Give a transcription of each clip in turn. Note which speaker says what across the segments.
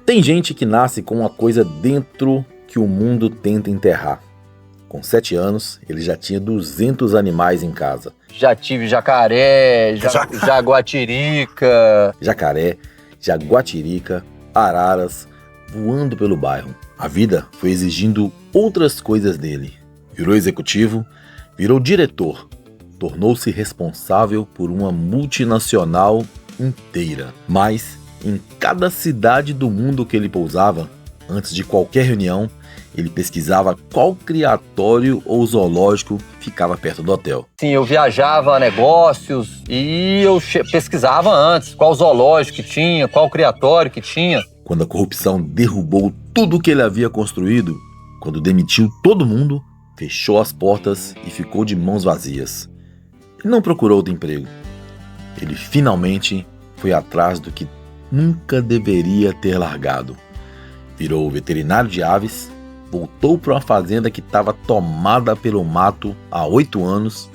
Speaker 1: Tem gente que nasce com uma coisa dentro que o mundo tenta enterrar. Com 7 anos, ele já tinha 200 animais em casa.
Speaker 2: Já tive jacaré, jaguatirica.
Speaker 1: Jacaré, jaguatirica, araras, voando pelo bairro. A vida foi exigindo outras coisas dele. Virou executivo, virou diretor, tornou-se responsável por uma multinacional inteira. Mas, em cada cidade do mundo que ele pousava, antes de qualquer reunião, ele pesquisava qual criatório ou zoológico ficava perto do hotel.
Speaker 2: Sim, eu viajava a negócios e eu pesquisava antes qual zoológico que tinha, qual criatório que tinha.
Speaker 1: Quando a corrupção derrubou tudo que ele havia construído, quando demitiu todo mundo, fechou as portas e ficou de mãos vazias. Ele não procurou outro emprego. Ele finalmente foi atrás do que nunca deveria ter largado. Virou veterinário de aves, voltou para uma fazenda que estava tomada pelo mato há 8 anos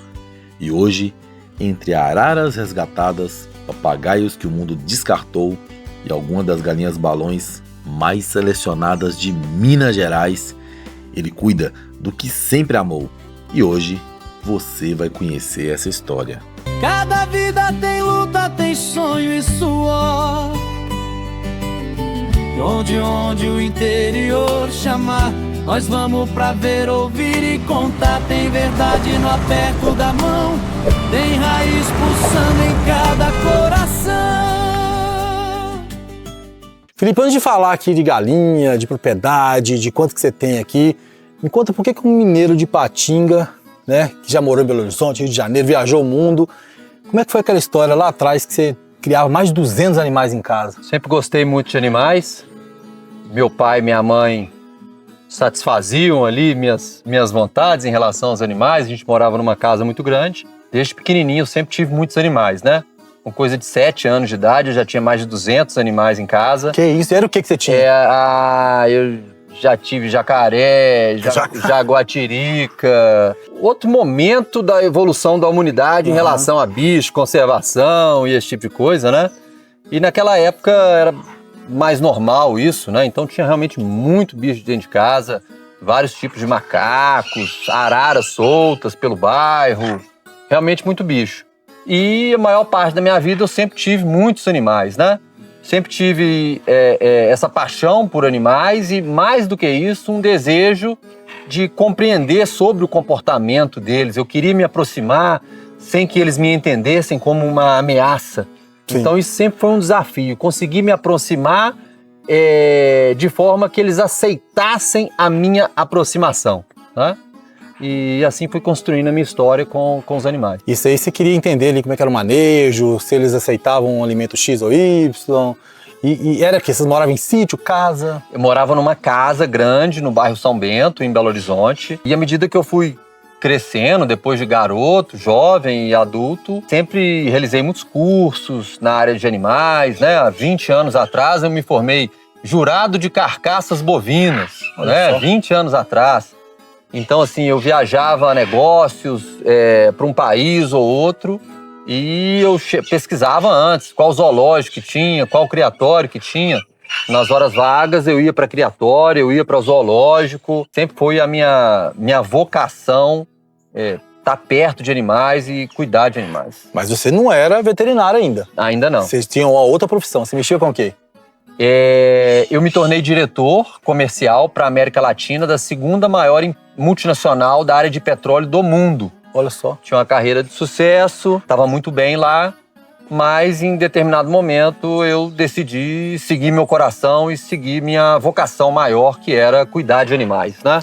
Speaker 1: e hoje, entre araras resgatadas, papagaios que o mundo descartou e algumas das galinhas balões mais selecionadas de Minas Gerais, ele cuida do que sempre amou. E hoje você vai conhecer essa história.
Speaker 3: Cada vida tem luta, tem sonho e suor. E onde o interior chamar, nós vamos pra ver, ouvir e contar. Tem verdade no aperto da mão, tem raiz pulsando em cada coração.
Speaker 4: Felipe, antes de falar aqui de galinha, de propriedade, de quanto que você tem aqui, me conta por que um mineiro de Ipatinga, né, que já morou em Belo Horizonte, Rio de Janeiro, viajou o mundo, como é que foi aquela história lá atrás que você criava mais de 200 animais em casa?
Speaker 2: Sempre gostei muito de animais. Meu pai e minha mãe satisfaziam ali minhas vontades em relação aos animais. A gente morava numa casa muito grande. Desde pequenininho eu sempre tive muitos animais, né? Com coisa de 7 anos de idade eu já tinha mais de 200 animais em casa.
Speaker 4: Que isso? Era o que você tinha?
Speaker 2: Eu já tive jacaré, jaguatirica. Outro momento da evolução da humanidade em relação a bicho, conservação e esse tipo de coisa, né? E naquela época era mais normal isso, né? Então tinha realmente muito bicho dentro de casa, vários tipos de macacos, araras soltas pelo bairro, realmente muito bicho. E a maior parte da minha vida eu sempre tive muitos animais, né? Sempre tive essa paixão por animais e, mais do que isso, um desejo de compreender sobre o comportamento deles. Eu queria me aproximar sem que eles me entendessem como uma ameaça. Sim. Então isso sempre foi um desafio, conseguir me aproximar de forma que eles aceitassem a minha aproximação, né? E assim fui construindo a minha história com os animais.
Speaker 4: Isso aí você queria entender ali como é que era o manejo, se eles aceitavam um alimento X ou Y. E era que vocês moravam em sítio, casa?
Speaker 2: Eu morava numa casa grande no bairro São Bento, em Belo Horizonte. E à medida que eu fui crescendo, depois de garoto, jovem e adulto, sempre realizei muitos cursos na área de animais, né? Há 20 anos atrás eu me formei jurado de carcaças bovinas, né? 20 anos atrás. Então, assim, eu viajava a negócios para um país ou outro e eu pesquisava antes qual zoológico que tinha, qual criatório que tinha. Nas horas vagas eu ia para criatório, eu ia para o zoológico. Sempre foi a minha vocação estar perto de animais e cuidar de animais.
Speaker 4: Mas você não era veterinário ainda?
Speaker 2: Ainda não.
Speaker 4: Vocês tinham uma outra profissão, você mexia com o quê?
Speaker 2: Eu me tornei diretor comercial para a América Latina da segunda maior multinacional da área de petróleo do mundo.
Speaker 4: Olha só.
Speaker 2: Tinha uma carreira de sucesso, estava muito bem lá, mas em determinado momento eu decidi seguir meu coração e seguir minha vocação maior, que era cuidar de animais, né?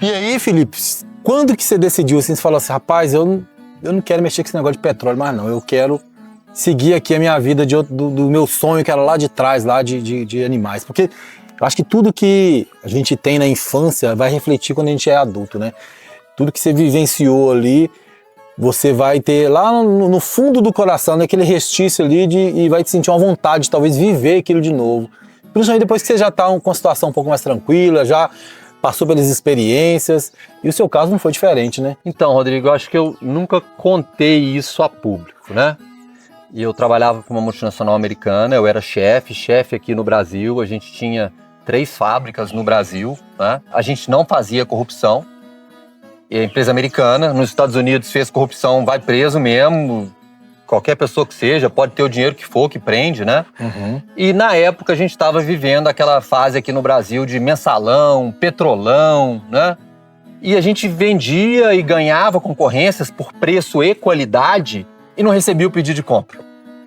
Speaker 4: E aí, Felipe, quando que você decidiu assim, você falou assim, rapaz, eu não quero mexer com esse negócio de petróleo mais não, eu quero seguir aqui a minha vida do meu sonho, que era lá de trás, lá de animais. Porque eu acho que tudo que a gente tem na infância vai refletir quando a gente é adulto, né? Tudo que você vivenciou ali, você vai ter lá no fundo do coração, naquele restício ali, e vai te sentir uma vontade de talvez viver aquilo de novo. Principalmente depois que você já está com a situação um pouco mais tranquila, já passou pelas experiências, e o seu caso não foi diferente, né?
Speaker 2: Então, Rodrigo, eu acho que eu nunca contei isso a público, né? e eu trabalhava com uma multinacional americana, eu era chefe aqui no Brasil, a gente tinha 3 fábricas no Brasil, né? A gente não fazia corrupção, e a empresa americana, nos Estados Unidos, fez corrupção, vai preso mesmo, qualquer pessoa que seja, pode ter o dinheiro que for, que prende, né?
Speaker 4: Uhum.
Speaker 2: E na época a gente estava vivendo aquela fase aqui no Brasil de mensalão, petrolão, né? E a gente vendia e ganhava concorrências por preço e qualidade e não recebia o pedido de compra.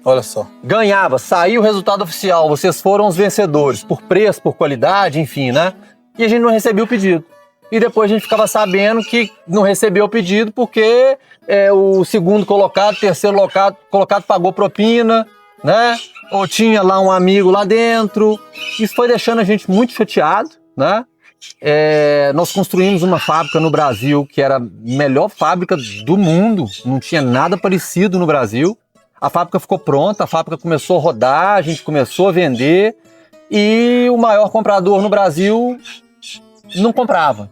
Speaker 4: Olha só.
Speaker 2: Ganhava, saiu o resultado oficial, vocês foram os vencedores, por preço, por qualidade, enfim, né? E a gente não recebia o pedido. E depois a gente ficava sabendo que não recebeu o pedido porque o segundo colocado, terceiro colocado pagou propina, né? Ou tinha lá um amigo lá dentro. Isso foi deixando a gente muito chateado, né? Nós construímos uma fábrica no Brasil que era a melhor fábrica do mundo, não tinha nada parecido no Brasil. A fábrica ficou pronta, a fábrica começou a rodar, a gente começou a vender e o maior comprador no Brasil não comprava.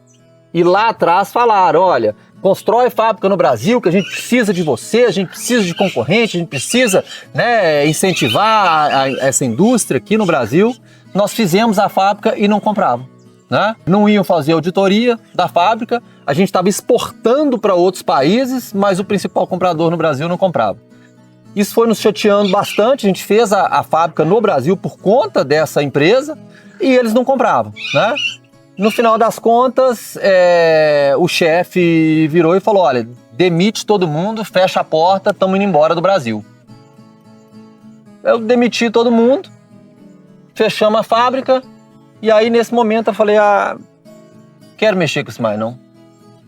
Speaker 2: E lá atrás falaram, olha, constrói fábrica no Brasil que a gente precisa de você, a gente precisa de concorrente, a gente precisa, né, incentivar essa indústria aqui no Brasil. Nós fizemos a fábrica e não compravam, né? Não iam fazer auditoria da fábrica, a gente estava exportando para outros países, mas o principal comprador no Brasil não comprava. Isso foi nos chateando bastante, a gente fez a fábrica no Brasil por conta dessa empresa e eles não compravam, né? No final das contas, o chefe virou e falou, olha, demite todo mundo, fecha a porta, estamos indo embora do Brasil. Eu demiti todo mundo, fechamos a fábrica e aí nesse momento eu falei, quero mexer com isso mais não,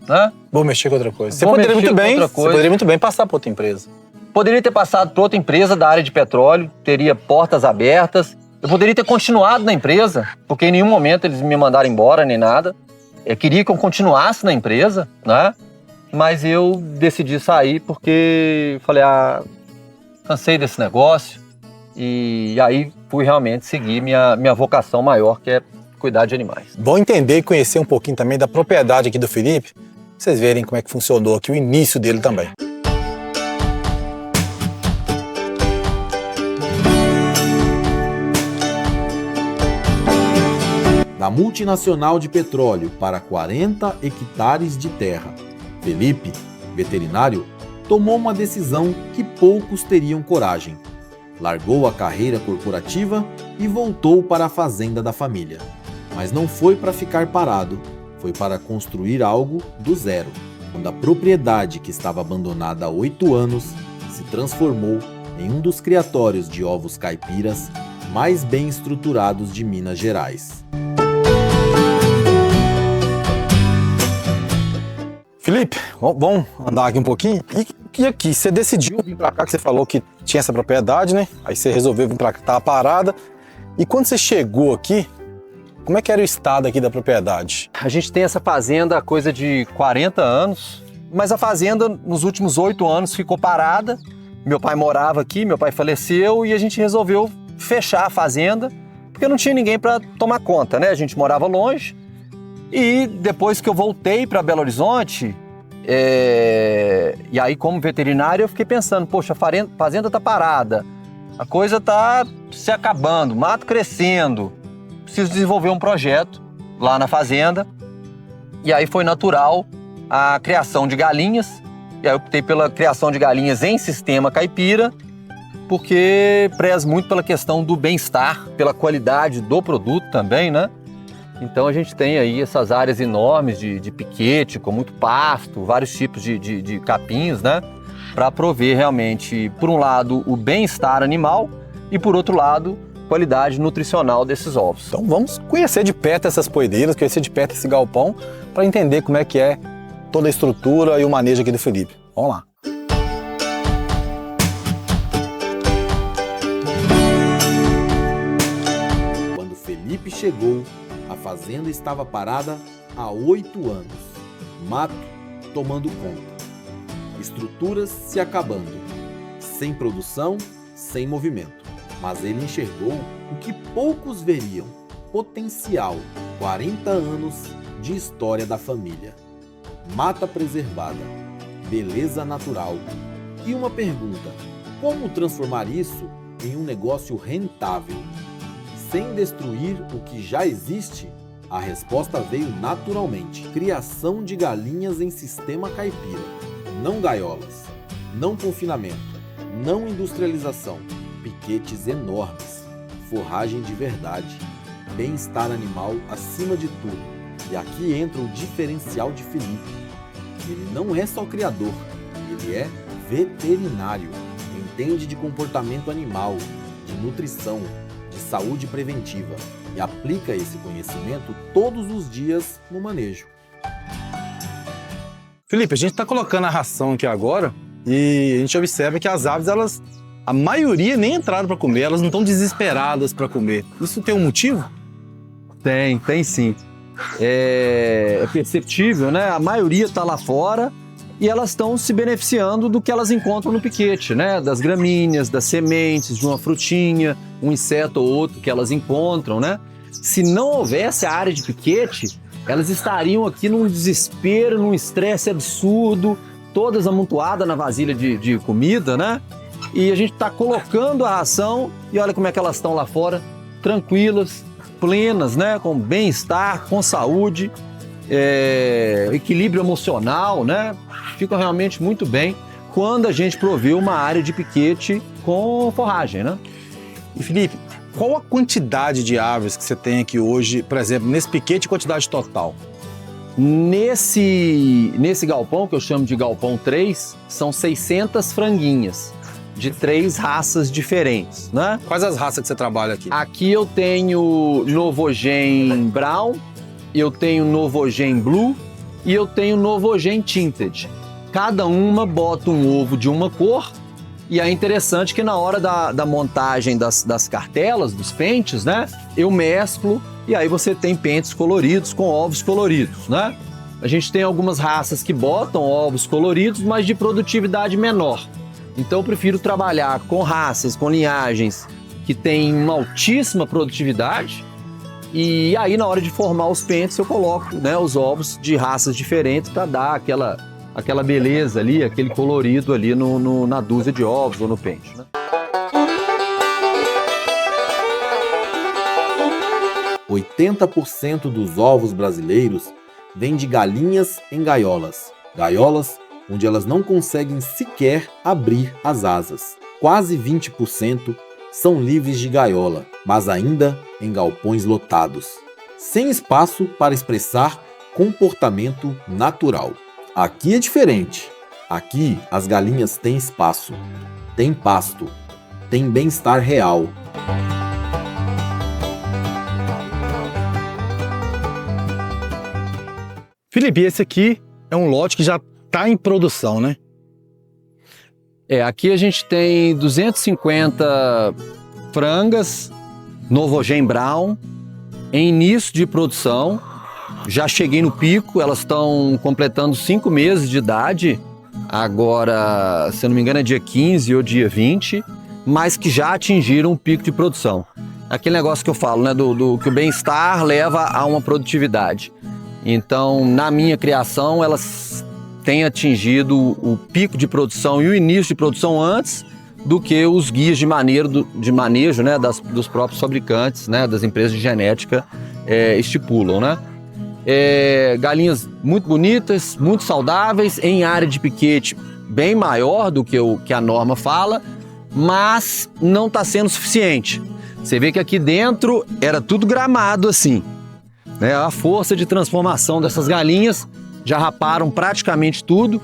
Speaker 2: né?
Speaker 4: Vou mexer com outra coisa. Você
Speaker 2: Vou
Speaker 4: poderia
Speaker 2: mexer
Speaker 4: muito
Speaker 2: com
Speaker 4: bem,
Speaker 2: outra
Speaker 4: você
Speaker 2: coisa.
Speaker 4: poderia muito bem passar para outra empresa.
Speaker 2: Poderia ter passado para outra empresa da área de petróleo, teria portas abertas. Eu poderia ter continuado na empresa, porque em nenhum momento eles me mandaram embora, nem nada. Eu queria que eu continuasse na empresa, né? Mas eu decidi sair porque falei, cansei desse negócio. E aí fui realmente seguir minha vocação maior, que é cuidar de animais.
Speaker 4: Bom entender e conhecer um pouquinho também da propriedade aqui do Felipe, pra vocês verem como é que funcionou aqui o início dele também.
Speaker 1: Da multinacional de petróleo para 40 hectares de terra, Felipe, veterinário, tomou uma decisão que poucos teriam coragem. Largou a carreira corporativa e voltou para a fazenda da família. Mas não foi para ficar parado, foi para construir algo do zero, quando a propriedade que estava abandonada há 8 anos se transformou em um dos criatórios de ovos caipiras mais bem estruturados de Minas Gerais.
Speaker 4: Felipe, vamos andar aqui um pouquinho? E aqui, você decidiu vir pra cá, que você falou que tinha essa propriedade, né? Aí você resolveu vir pra cá, tava parada. E quando você chegou aqui, como é que era o estado aqui da propriedade?
Speaker 2: A gente tem essa fazenda há coisa de 40 anos, mas a fazenda nos últimos 8 anos ficou parada. Meu pai morava aqui, meu pai faleceu e a gente resolveu fechar a fazenda, porque não tinha ninguém para tomar conta, né? A gente morava longe. E depois que eu voltei para Belo Horizonte, e aí como veterinário eu fiquei pensando, poxa, a fazenda tá parada, a coisa tá se acabando, mato crescendo, preciso desenvolver um projeto lá na fazenda. E aí foi natural a criação de galinhas, e aí eu optei pela criação de galinhas em sistema caipira, porque prezo muito pela questão do bem-estar, pela qualidade do produto também, né? Então a gente tem aí essas áreas enormes de piquete, com muito pasto, vários tipos de capinhos, né? Para prover realmente, por um lado, o bem-estar animal e, por outro lado, qualidade nutricional desses ovos.
Speaker 4: Então vamos conhecer de perto essas poedeiras, conhecer de perto esse galpão, para entender como é que é toda a estrutura e o manejo aqui do Felipe. Vamos lá.
Speaker 1: Quando Felipe chegou, a fazenda estava parada há 8 anos. Mato tomando conta. Estruturas se acabando. Sem produção, sem movimento. Mas ele enxergou o que poucos veriam. Potencial. 40 anos de história da família. Mata preservada. Beleza natural. E uma pergunta.
Speaker 5: Como transformar isso em um negócio rentável, sem destruir o que já existe? A resposta veio naturalmente: criação de galinhas em sistema caipira. Não gaiolas, não confinamento, não industrialização, piquetes enormes, forragem de verdade, bem-estar animal acima de tudo. E aqui entra o diferencial de Felipe. Ele não é só criador, ele é veterinário. Entende de comportamento animal, de nutrição, de saúde preventiva e aplica esse conhecimento todos os dias no manejo.
Speaker 4: Felipe, a gente está colocando a ração aqui agora e a gente observa que as aves, a maioria nem entraram para comer, elas não estão desesperadas para comer. Isso tem um motivo?
Speaker 2: Tem sim. É perceptível, né? A maioria está lá fora e elas estão se beneficiando do que elas encontram no piquete, né? Das gramíneas, das sementes, de uma frutinha, um inseto ou outro que elas encontram, né? Se não houvesse a área de piquete, elas estariam aqui num desespero, num estresse absurdo, todas amontoadas na vasilha de comida, né? E a gente está colocando a ração e olha como é que elas estão lá fora, tranquilas, plenas, né? Com bem-estar, com saúde, equilíbrio emocional, né? Ficam realmente muito bem quando a gente provê uma área de piquete com forragem, né?
Speaker 4: E Felipe, qual a quantidade de aves que você tem aqui hoje, por exemplo, nesse piquete, quantidade total?
Speaker 2: Nesse galpão, que eu chamo de galpão 3, são 600 franguinhas de 3 raças diferentes, né?
Speaker 4: Quais as raças que você trabalha aqui?
Speaker 2: Aqui eu tenho Novogen Brown, eu tenho Novogen Blue e eu tenho Novogen Tinted. Cada uma bota um ovo de uma cor e é interessante que na hora da montagem das cartelas, dos pentes, né? Eu mesclo e aí você tem pentes coloridos com ovos coloridos, né? A gente tem algumas raças que botam ovos coloridos, mas de produtividade menor. Então eu prefiro trabalhar com raças, com linhagens que têm uma altíssima produtividade e aí na hora de formar os pentes eu coloco, né, os ovos de raças diferentes para dar aquela beleza ali, aquele colorido ali na dúzia de ovos ou no pente, né?
Speaker 5: 80% dos ovos brasileiros vêm de galinhas em gaiolas. Gaiolas onde elas não conseguem sequer abrir as asas. Quase 20% são livres de gaiola, mas ainda em galpões lotados, sem espaço para expressar comportamento natural. Aqui é diferente. Aqui as galinhas têm espaço, têm pasto, têm bem-estar real.
Speaker 4: Felipe, esse aqui é um lote que já está em produção, né?
Speaker 2: Aqui a gente tem 250 frangas Novogen Brown em início de produção. Já cheguei no pico, elas estão completando 5 meses de idade. Agora, se eu não me engano, é dia 15 ou dia 20, mas que já atingiram o pico de produção. Aquele negócio que eu falo, né? Do que o bem-estar leva a uma produtividade. Então, na minha criação, elas têm atingido o pico de produção e o início de produção antes do que os guias de manejo, né, dos próprios fabricantes, né, das empresas de genética estipulam, né? Galinhas muito bonitas, muito saudáveis, em área de piquete bem maior do que a norma fala, mas não está sendo suficiente. Você vê que aqui dentro era tudo gramado assim, né? A força de transformação dessas galinhas já raparam praticamente tudo,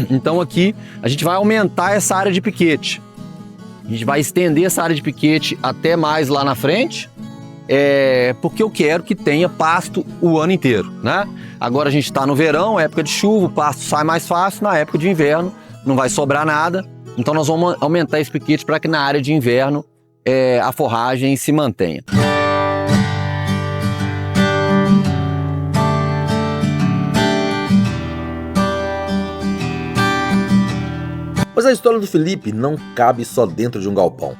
Speaker 2: então aqui a gente vai aumentar essa área de piquete. A gente vai estender essa área de piquete até mais lá na frente, porque eu quero que tenha pasto o ano inteiro, né? Agora a gente está no verão, época de chuva, o pasto sai mais fácil, na época de inverno não vai sobrar nada, então nós vamos aumentar esse piquete para que na área de inverno a forragem se mantenha.
Speaker 1: Mas a história do Felipe não cabe só dentro de um galpão.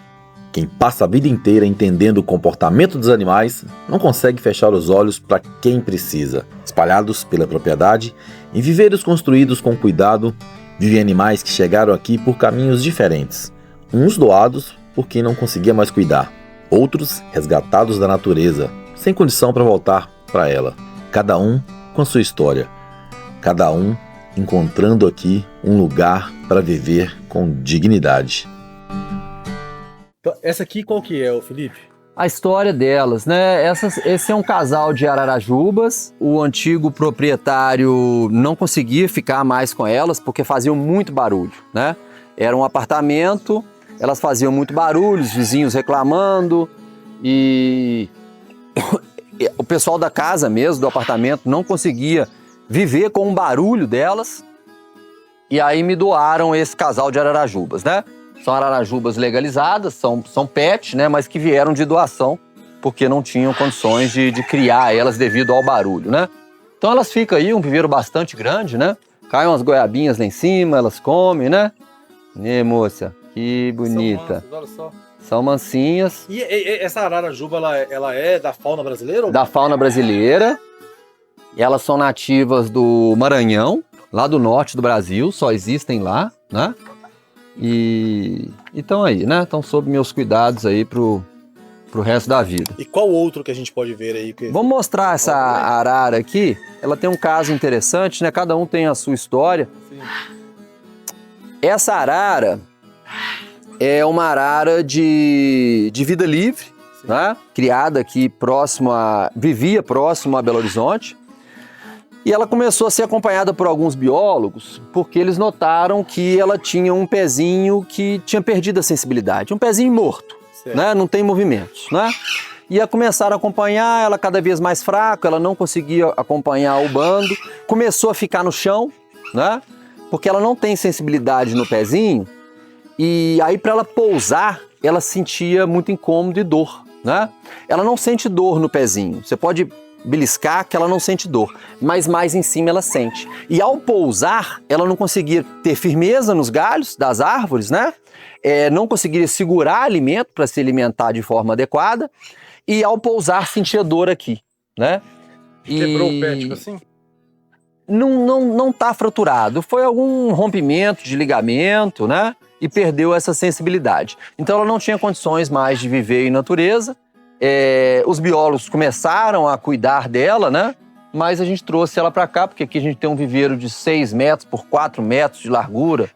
Speaker 1: Quem passa a vida inteira entendendo o comportamento dos animais não consegue fechar os olhos para quem precisa. Espalhados pela propriedade, em viveiros construídos com cuidado, vivem animais que chegaram aqui por caminhos diferentes. uns doados por quem não conseguia mais cuidar, outros resgatados da natureza, sem condição para voltar para ela. Cada um com a sua história, cada um encontrando aqui um lugar para viver com dignidade.
Speaker 4: Então, essa aqui qual que é, Felipe?
Speaker 2: A história delas, né? Esse é um casal de Ararajubas. O antigo proprietário não conseguia ficar mais com elas porque faziam muito barulho, né? Era um apartamento, elas faziam muito barulho, os vizinhos reclamando e o pessoal da casa mesmo, do apartamento, não conseguia viver com o barulho delas. E aí me doaram esse casal de Ararajubas, né? São Ararajubas legalizadas, são pet, né? Mas que vieram de doação porque não tinham condições de criar elas devido ao barulho, né? Então elas ficam aí, um viveiro bastante grande, né? Caem umas goiabinhas lá em cima, elas comem, né? Moça, que bonita.
Speaker 4: São mansas, olha só.
Speaker 2: São mansinhas.
Speaker 4: E essa Ararajuba, ela é da fauna brasileira? Ou...
Speaker 2: Da fauna brasileira. E elas são nativas do Maranhão, lá do norte do Brasil, só existem lá, né? E estão aí, né? Estão sob meus cuidados aí pro resto da vida.
Speaker 4: E qual outro que a gente pode ver aí?
Speaker 2: Vamos mostrar essa arara aqui. Ela tem um caso interessante, né? Cada um tem a sua história.
Speaker 4: Sim.
Speaker 2: Essa arara é uma arara de vida livre, né? Criada aqui vivia próximo a Belo Horizonte. E ela começou a ser acompanhada por alguns biólogos porque eles notaram que ela tinha um pezinho que tinha perdido a sensibilidade, um pezinho morto, né? Não tem movimentos, né? E começaram a acompanhar, ela cada vez mais fraca, ela não conseguia acompanhar o bando, começou a ficar no chão, né? Porque ela não tem sensibilidade no pezinho e aí para ela pousar, ela sentia muito incômodo e dor, né? Ela não sente dor no pezinho, você pode beliscar que ela não sente dor, mas mais em cima ela sente. E ao pousar, ela não conseguia ter firmeza nos galhos das árvores, né? Não conseguiria segurar alimento para se alimentar de forma adequada e ao pousar sentia dor aqui, né?
Speaker 4: Quebrou o pé, tipo assim?
Speaker 2: Não tá fraturado, foi algum rompimento de ligamento, né? E perdeu essa sensibilidade. Então ela não tinha condições mais de viver em natureza. Os biólogos começaram a cuidar dela, né? Mas a gente trouxe ela para cá, porque aqui a gente tem um viveiro de 6 metros por 4 metros de largura,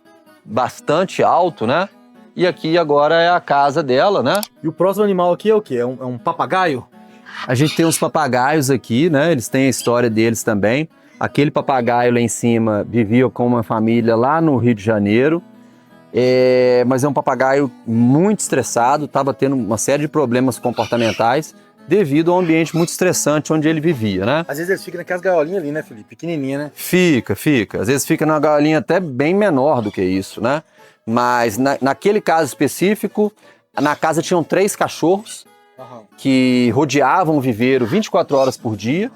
Speaker 2: bastante alto, né? E aqui agora é a casa dela, né?
Speaker 4: E o próximo animal aqui é o quê? É um papagaio?
Speaker 2: A gente tem uns papagaios aqui, né? Eles têm a história deles também. Aquele papagaio lá em cima vivia com uma família lá no Rio de Janeiro. Mas é um papagaio muito estressado, estava tendo uma série de problemas comportamentais devido ao ambiente muito estressante onde ele vivia, né?
Speaker 4: Às vezes eles ficam naquelas gaiolinhas ali, né, Felipe? Pequenininha, né?
Speaker 2: Fica. Às vezes fica numa gaiolinha até bem menor do que isso, né? Mas naquele caso específico, na casa tinham 3 cachorros que rodeavam o viveiro 24 horas por dia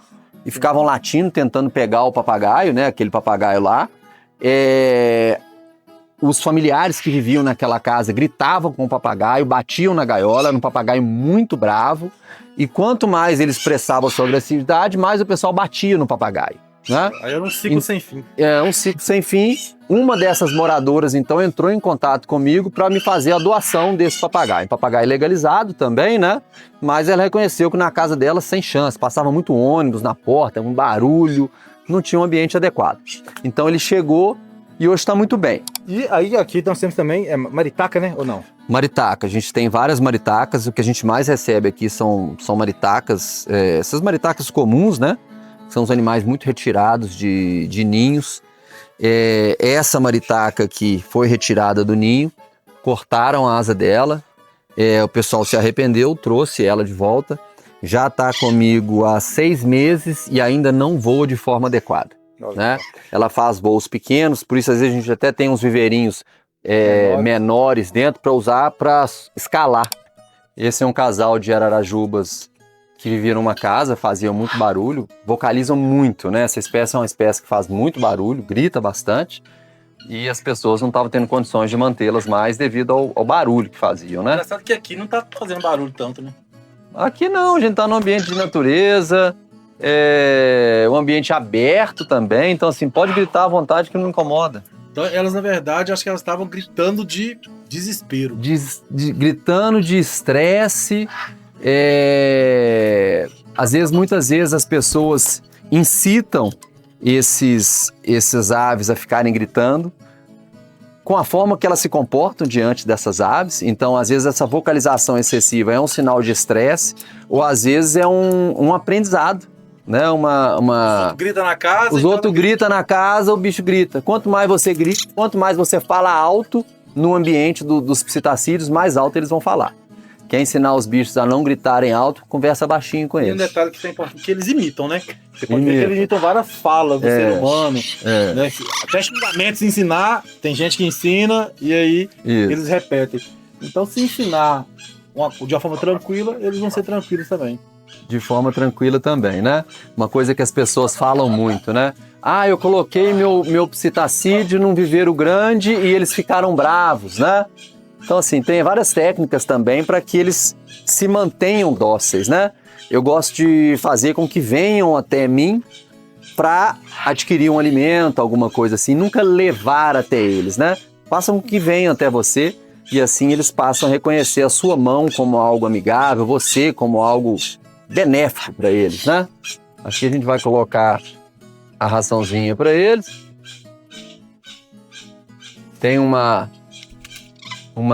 Speaker 2: e ficavam latindo, tentando pegar o papagaio, né? Aquele papagaio lá. Os familiares que viviam naquela casa gritavam com o papagaio, batiam na gaiola, era um papagaio muito bravo. E quanto mais ele expressava a sua agressividade, mais o pessoal batia no papagaio, né?
Speaker 4: Aí era um ciclo sem fim.
Speaker 2: Um ciclo sem fim. Uma dessas moradoras, então, entrou em contato comigo para me fazer a doação desse papagaio. Um papagaio legalizado também, né? Mas ela reconheceu que na casa dela, sem chance, passava muito ônibus na porta, um barulho, não tinha um ambiente adequado. Então ele chegou e hoje está muito bem.
Speaker 4: E aí aqui nós temos também maritaca, né? Ou não?
Speaker 2: Maritaca, a gente tem várias maritacas, o que a gente mais recebe aqui são maritacas, essas maritacas comuns, né? São os animais muito retirados de ninhos. Essa maritaca aqui foi retirada do ninho, cortaram a asa dela, o pessoal se arrependeu, trouxe ela de volta, já está comigo há 6 meses e ainda não voa de forma adequada. Né? Ela faz voos pequenos, por isso às vezes a gente até tem uns viveirinhos menores dentro para usar para escalar. Esse é um casal de Ararajubas que viviam numa casa, faziam muito barulho, vocalizam muito, né? Essa espécie é uma espécie que faz muito barulho, grita bastante e as pessoas não estavam tendo condições de mantê-las mais devido ao barulho que faziam, né?
Speaker 4: Engraçado que aqui não tá fazendo barulho tanto, né?
Speaker 2: Aqui não, a gente tá num ambiente de natureza, um ambiente aberto também, então assim, pode gritar à vontade que não incomoda.
Speaker 4: Então elas, na verdade, acho que elas estavam gritando de desespero.
Speaker 2: Gritando de estresse. Às vezes, muitas vezes, as pessoas incitam essas aves a ficarem gritando com a forma que elas se comportam diante dessas aves. Então, às vezes, essa vocalização excessiva é um sinal de estresse, ou às vezes é um aprendizado, né?
Speaker 4: Os outros gritam na casa.
Speaker 2: Os outros gritam na casa, o bicho grita. Quanto mais você grita, quanto mais você fala alto no ambiente dos psitacídeos, mais alto eles vão falar. Quer ensinar os bichos a não gritarem alto, conversa baixinho com eles.
Speaker 4: Tem um detalhe que é importante, que eles imitam, né? Você pode ver que eles imitam várias falas do ser humano. Né? Até xingamentos ensinar, tem gente que ensina e aí eles repetem. Então, se ensinar de uma forma tranquila, eles vão ser tranquilos também.
Speaker 2: De forma tranquila também, né? Uma coisa que as pessoas falam muito, né? Ah, eu coloquei meu psitacídeo num viveiro grande e eles ficaram bravos, né? Então, assim, tem várias técnicas também para que eles se mantenham dóceis, né? Eu gosto de fazer com que venham até mim para adquirir um alimento, alguma coisa assim, nunca levar até eles, né? Façam com que venham até você e assim eles passam a reconhecer a sua mão como algo amigável, você como algo benéfico para eles, né? Aqui a gente vai colocar a raçãozinha para eles. Tem uma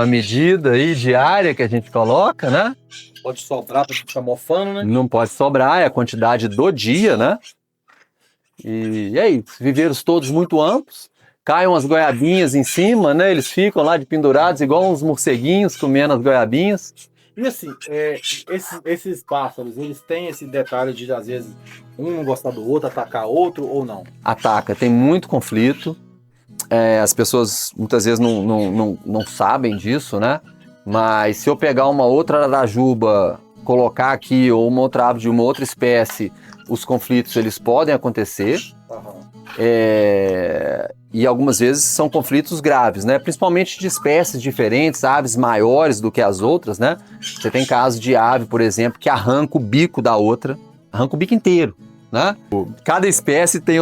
Speaker 2: medida aí diária que a gente coloca, né?
Speaker 4: Pode sobrar para ficar mofando, né?
Speaker 2: Não pode sobrar, é a quantidade do dia, né? E aí, viveiros todos muito amplos, caem umas goiabinhas em cima, né? Eles ficam lá de pendurados, igual uns morceguinhos comendo as goiabinhas.
Speaker 4: E assim, esses pássaros, eles têm esse detalhe de, às vezes, um não gostar do outro, atacar outro ou não?
Speaker 2: Ataca, tem muito conflito. As pessoas muitas vezes não sabem disso, né? Mas se eu pegar uma outra arajuba, colocar aqui, ou uma outra ave de uma outra espécie, os conflitos eles podem acontecer. E algumas vezes são conflitos graves, né? Principalmente de espécies diferentes, aves maiores do que as outras, né? Você tem casos de ave, por exemplo, que arranca o bico da outra, arranca o bico inteiro, né? Cada espécie tem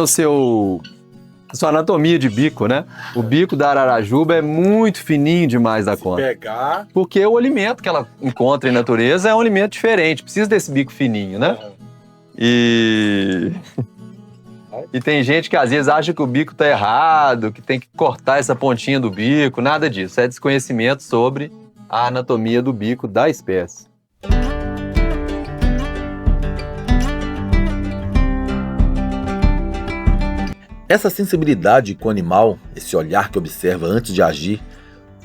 Speaker 2: sua anatomia de bico, né? O bico da ararajuba é muito fininho demais da conta.
Speaker 4: Pegar...
Speaker 2: Porque o alimento que ela encontra em natureza é um alimento diferente, precisa desse bico fininho, né? E tem gente que às vezes acha que o bico tá errado, que tem que cortar essa pontinha do bico, nada disso. É desconhecimento sobre a anatomia do bico da espécie.
Speaker 1: Essa sensibilidade com o animal, esse olhar que observa antes de agir,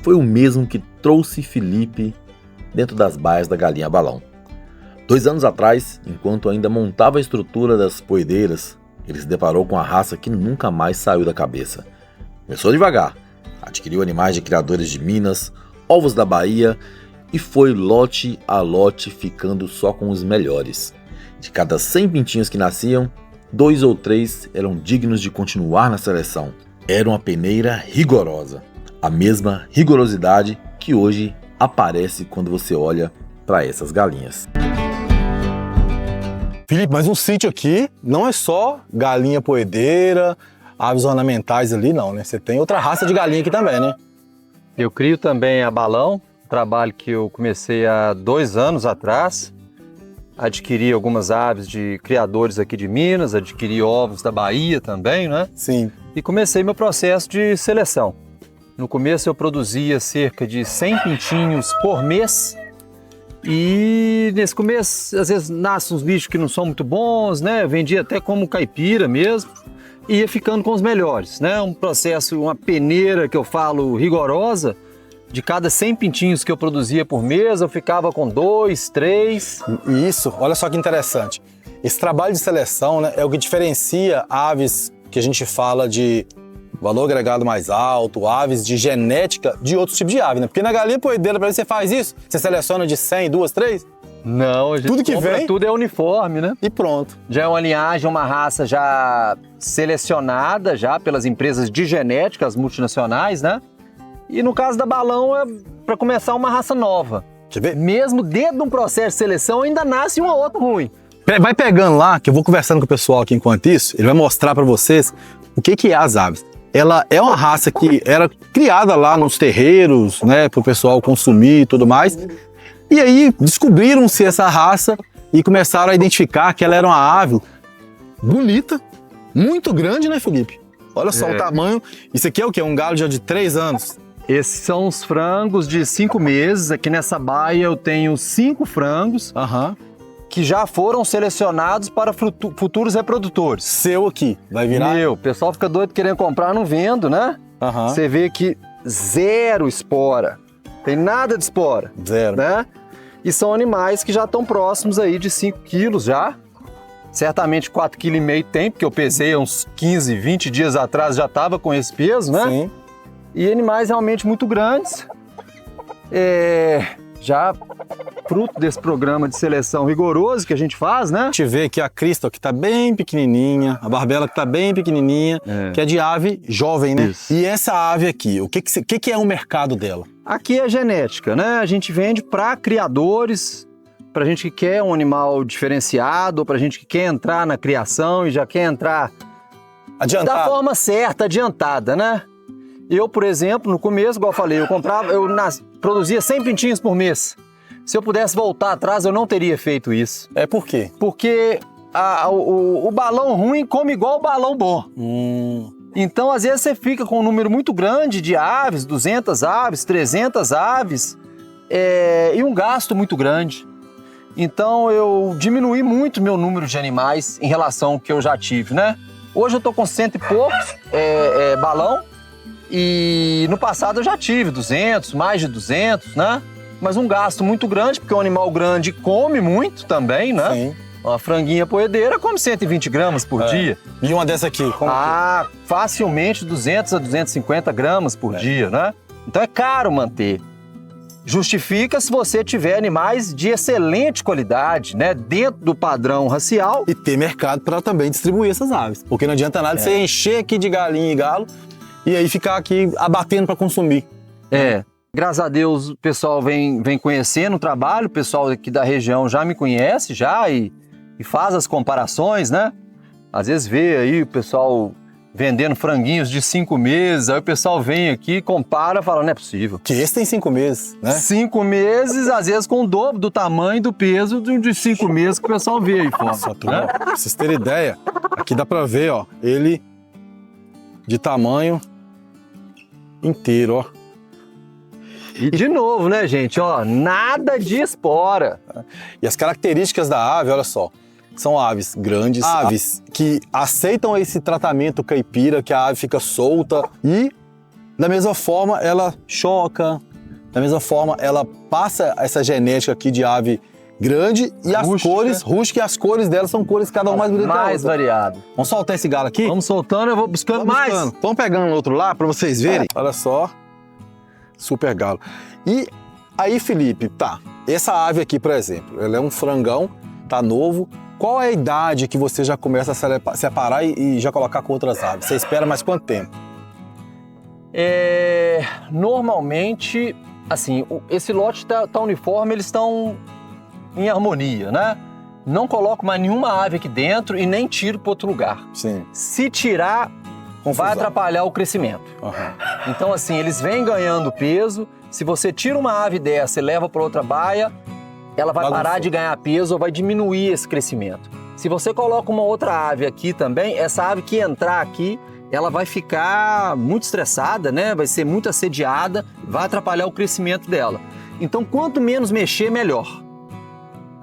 Speaker 1: foi o mesmo que trouxe Felipe dentro das baias da galinha balão. 2 anos atrás, enquanto ainda montava a estrutura das poedeiras, ele se deparou com a raça que nunca mais saiu da cabeça. Começou devagar, adquiriu animais de criadores de Minas, ovos da Bahia e foi lote a lote ficando só com os melhores. De cada 100 pintinhos que nasciam, 2 ou 3 eram dignos de continuar na seleção. Era uma peneira rigorosa. A mesma rigorosidade que hoje aparece quando você olha para essas galinhas.
Speaker 4: Felipe, mas um sítio aqui não é só galinha poedeira, aves ornamentais ali, não, né? Você tem outra raça de galinha aqui também, né?
Speaker 2: Eu crio também a balão, trabalho que eu comecei há 2 anos atrás. Adquiri algumas aves de criadores aqui de Minas, adquiri ovos da Bahia também, né?
Speaker 4: Sim.
Speaker 2: E comecei meu processo de seleção. No começo eu produzia cerca de 100 pintinhos por mês. E nesse começo, às vezes, nascem uns bichos que não são muito bons, né? Eu vendia até como caipira mesmo. E ia ficando com os melhores, né? Um processo, uma peneira que eu falo rigorosa. De cada 100 pintinhos que eu produzia por mês, eu ficava com 2, 3.
Speaker 4: Isso, olha só que interessante. Esse trabalho de seleção, né, é o que diferencia aves que a gente fala de valor agregado mais alto, aves de genética de outros tipos de ave, né? Porque na galinha poedeira, para você faz isso? Você seleciona de 100, 2, 3?
Speaker 2: Não, a gente
Speaker 4: tudo que vem,
Speaker 2: tudo é uniforme, né?
Speaker 4: E pronto.
Speaker 2: Já é uma linhagem, uma raça já selecionada já pelas empresas de genética, as multinacionais, né? E no caso da balão é para começar uma raça nova.
Speaker 4: Quer ver?
Speaker 2: Mesmo dentro de um processo de seleção ainda nasce uma outra ruim.
Speaker 4: Vai pegando lá, que eu vou conversando com o pessoal aqui enquanto isso, ele vai mostrar para vocês o que é as aves. ela é uma raça que era criada lá nos terreiros, né, para o pessoal consumir e tudo mais. E aí descobriram-se essa raça e começaram a identificar que ela era uma ave bonita, muito grande, né, Felipe? Olha só o tamanho. Isso aqui é o quê? Um galo já de 3 anos.
Speaker 2: Esses são os frangos de 5 meses. Aqui nessa baia eu tenho 5 frangos que já foram selecionados para futuros reprodutores.
Speaker 4: Seu aqui, vai virar?
Speaker 2: Meu, o pessoal fica doido querendo comprar, não vendo, né? Você vê que 0 espora. Tem nada de espora.
Speaker 4: 0.
Speaker 2: Né? E são animais que já estão próximos aí de 5 quilos já. Certamente 4,5 kg tem, porque eu pesei uns 15, 20 dias atrás, já estava com esse peso, né?
Speaker 4: Sim.
Speaker 2: E animais realmente muito grandes. Já fruto desse programa de seleção rigoroso que a gente faz, né?
Speaker 4: A gente vê aqui a crista, que tá bem pequenininha, a barbela que tá bem pequenininha, que é de ave jovem, né?
Speaker 2: Isso.
Speaker 4: E essa ave aqui, o que é o mercado dela?
Speaker 2: Aqui é genética, né? A gente vende para criadores, para gente que quer um animal diferenciado, para gente que quer entrar na criação e já quer entrar
Speaker 4: Adiantado.
Speaker 2: da forma certa, adiantada, né? Eu, por exemplo, no começo, igual eu falei, eu produzia 100 pintinhos por mês. Se eu pudesse voltar atrás, eu não teria feito isso.
Speaker 4: É por quê?
Speaker 2: Porque o balão ruim come igual o balão bom. Então, às vezes, você fica com um número muito grande de aves, 200 aves, 300 aves, e um gasto muito grande. Então, eu diminuí muito meu número de animais em relação ao que eu já tive, né? Hoje eu tô com 100 e poucos balão, e no passado eu já tive 200, mais de 200, né? Mas um gasto muito grande, porque um animal grande come muito também, né?
Speaker 4: Sim.
Speaker 2: Uma franguinha poedeira come 120 gramas por dia.
Speaker 4: E uma dessa aqui?
Speaker 2: Facilmente 200 a 250 gramas por dia, né? Então é caro manter. Justifica se você tiver animais de excelente qualidade, né? Dentro do padrão racial.
Speaker 4: E ter mercado para também distribuir essas aves. Porque não adianta nada você encher aqui de galinha e galo e aí ficar aqui abatendo para consumir.
Speaker 2: Graças a Deus o pessoal vem conhecendo o trabalho, o pessoal aqui da região já me conhece e faz as comparações, né? Às vezes vê aí o pessoal vendendo franguinhos de 5 meses, aí o pessoal vem aqui, compara e fala, não é possível.
Speaker 4: Que esse tem 5 meses, né?
Speaker 2: 5 meses, às vezes com o dobro do tamanho e do peso de 5 meses que o pessoal vê aí fora.
Speaker 4: Nossa, turma, pra vocês terem ideia, aqui dá pra ver, ó, ele de tamanho inteiro, ó.
Speaker 2: E de novo, né, gente, ó, nada de espora.
Speaker 4: E as características da ave, olha só, são aves grandes, aves que aceitam esse tratamento caipira, que a ave fica solta e, da mesma forma, ela choca, da mesma forma, ela passa essa genética aqui de ave grande e as cores, rústica, e as cores dela são cores cada uma mais bonita que a
Speaker 2: Mais
Speaker 4: outra.
Speaker 2: variado.
Speaker 4: Vamos soltar esse galo aqui?
Speaker 2: Vamos soltando, eu vou buscando mais.
Speaker 4: Vamos pegando outro lá para vocês verem. Olha só, super galo. E aí, Felipe, tá, essa ave aqui, por exemplo, ela é um frangão, tá novo. Qual é a idade que você já começa a separar e já colocar com outras aves? Você espera mais quanto tempo?
Speaker 2: Normalmente, assim, esse lote tá uniforme, eles estão em harmonia, né? Não coloco mais nenhuma ave aqui dentro e nem tiro para outro lugar.
Speaker 4: Sim.
Speaker 2: Se tirar, vai atrapalhar o crescimento. Então, assim, eles vêm ganhando peso. Se você tira uma ave dessa e leva para outra baia, ela vai parar de ganhar peso ou vai diminuir esse crescimento. Se você coloca uma outra ave aqui também, essa ave que entrar aqui, ela vai ficar muito estressada, né? Vai ser muito assediada, vai atrapalhar o crescimento dela. Então, quanto menos mexer, melhor.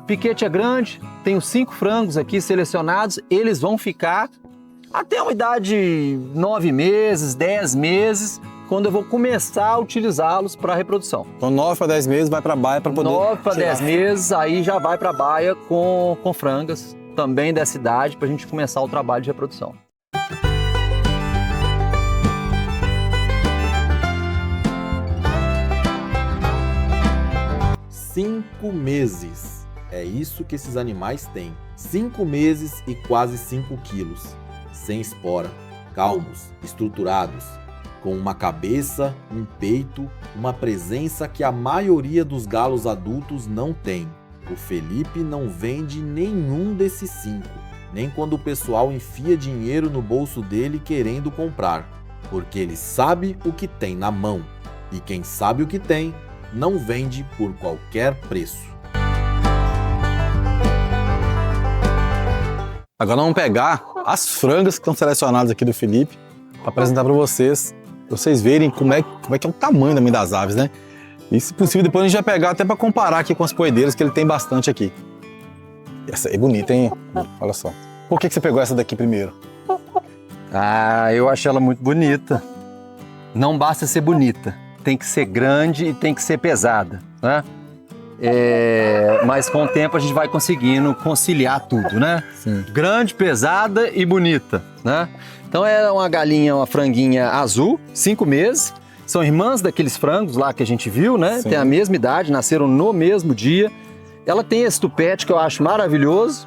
Speaker 2: Piquete é grande, tenho 5 frangos aqui selecionados, eles vão ficar até uma idade 9 meses, 10 meses, quando eu vou começar a utilizá-los para reprodução.
Speaker 4: Então 9 para 10 meses vai para a baia para poder...
Speaker 2: 9 para 10 meses, aí já vai para a baia com frangas, também dessa idade, para a gente começar o trabalho de reprodução.
Speaker 5: Cinco meses. É isso que esses animais têm. 5 meses e quase 5 quilos. Sem espora, calmos, estruturados, com uma cabeça, um peito, uma presença que a maioria dos galos adultos não tem. O Felipe não vende nenhum desses 5, nem quando o pessoal enfia dinheiro no bolso dele querendo comprar. porque ele sabe o que tem na mão. E quem sabe o que tem, não vende por qualquer preço.
Speaker 4: Agora vamos pegar as frangas que estão selecionadas aqui do Felipe para apresentar para vocês verem como é que é o tamanho também das aves, né? E se possível depois a gente vai pegar até para comparar aqui com as poedeiras que ele tem bastante aqui. Essa é bonita, hein? Olha só. Por que você pegou essa daqui primeiro?
Speaker 2: Ah, eu acho ela muito bonita. Não basta ser bonita, tem que ser grande e tem que ser pesada, né? Mas com o tempo a gente vai conseguindo conciliar tudo, né?
Speaker 4: Sim.
Speaker 2: Grande, pesada e bonita, né? Então é uma galinha, uma franguinha azul, 5 meses. São irmãs daqueles frangos lá que a gente viu, né?
Speaker 4: Sim.
Speaker 2: Tem a mesma idade, nasceram no mesmo dia. Ela tem esse tupete que eu acho maravilhoso.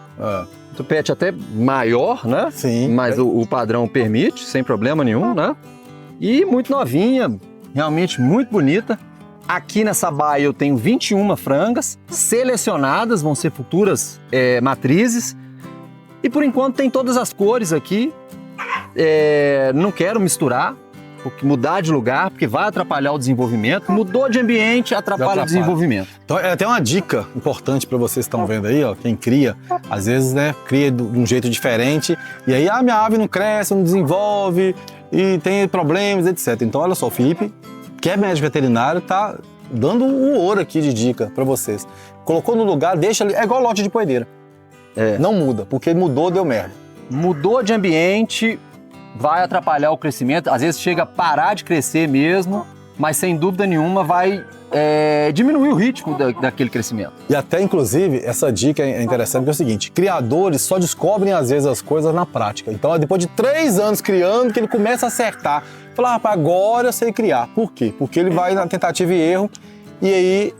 Speaker 2: Tupete até maior, né?
Speaker 4: Sim.
Speaker 2: Mas o padrão permite, sem problema nenhum, né? E muito novinha, realmente muito bonita. Aqui nessa baia eu tenho 21 frangas selecionadas, vão ser futuras matrizes. E por enquanto tem todas as cores aqui. Não quero misturar, porque mudar de lugar, porque vai atrapalhar o desenvolvimento. Mudou de ambiente, atrapalha o desenvolvimento.
Speaker 4: Então é até uma dica importante para vocês que estão vendo aí, ó, quem cria, às vezes, né, cria de um jeito diferente, e aí minha ave não cresce, não desenvolve, e tem problemas, etc. Então olha só, o Felipe, que é médico veterinário, tá dando um ouro aqui de dica para vocês. Colocou no lugar, deixa ali, é igual lote de poedeira. Não muda, porque mudou, deu merda.
Speaker 2: Mudou de ambiente, vai atrapalhar o crescimento, às vezes chega a parar de crescer mesmo, mas sem dúvida nenhuma vai diminuir o ritmo daquele crescimento.
Speaker 4: E até, inclusive, essa dica é interessante, porque é o seguinte, criadores só descobrem, às vezes, as coisas na prática. Então, é depois de 3 anos criando que ele começa a acertar. Fala, rapaz, agora eu sei criar. Por quê? Porque ele vai na tentativa e erro, e aí